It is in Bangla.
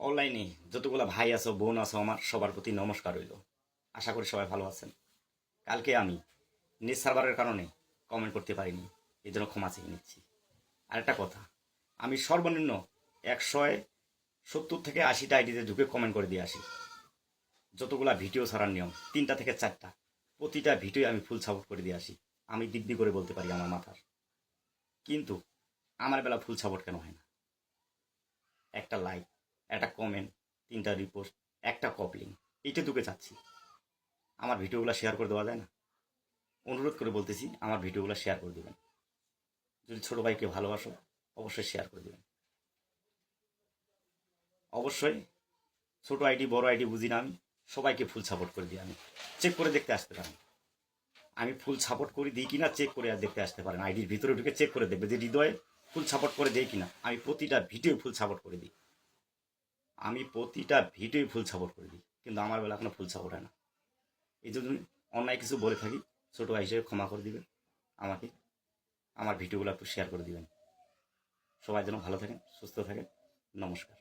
অনলাইনে যতগুলো ভাই আছো বোন আছো আমার সবার প্রতি নমস্কার রইল। আশা করি সবাই ভালো আছেন। কালকে আমি নেট সার্ভারের কারণে কমেন্ট করতে পারিনি, এই জন্য ক্ষমা চেয়ে নিচ্ছি। আরেকটা কথা, আমি সর্বনিম্ন 170 থেকে 80টা আইডিতে ঢুকে কমেন্ট করে দিয়ে আসি। যতগুলা ভিডিও ছাড়ার নিয়ম 3টা থেকে 4টা, প্রতিটা ভিডিও আমি ফুল সাপোর্ট করে দিয়ে আসি। আমি দিব্যি করে বলতে পারি আমার মাথার, কিন্তু আমার বেলা ফুল সাপোর্ট কেন হয় না? একটা লাইক, একটা কমেন্ট, 3টা রিপোস্ট, একটা কপলিং, এইটা ঢুকে চাচ্ছি। আমার ভিডিওগুলো শেয়ার করে দেওয়া যায় না? অনুরোধ করে বলতেছি, আমার ভিডিওগুলো শেয়ার করে দেবেন। যদি ছোটো ভাইকে ভালোবাসো অবশ্যই শেয়ার করে দেবেন। অবশ্যই ছোটো আইডি বড় আইডি বুঝি না, আমি সবাইকে ফুল সাপোর্ট করে দিই। আমি চেক করে দেখতে আসতে পারেন, আমি ফুল সাপোর্ট করে দিই কিনা চেক করে আর দেখতে আসতে পারেন। আইডির ভিতরে ঢুকে চেক করে দেখবে যে হৃদয়ে ফুল সাপোর্ট করে দেয় কিনা। আমি প্রতিটা ভিডিও ফুল সাপোর্ট করে দিই, আমি প্রতিটা ভিডিও ফুল সাপোর্ট করে দিই, কিন্তু আমার বেলা এখনো ফুল সাপোর্ট হয় না। এই জন্য অন্যায় কিছু বলে থাকি, ছোটো ভাই হিসেবে ক্ষমা করে দিবেন আমাকে। আমার ভিডিওগুলো একটু শেয়ার করে দিবেন। সবাই যেন ভালো থাকেন, সুস্থ থাকেন। নমস্কার।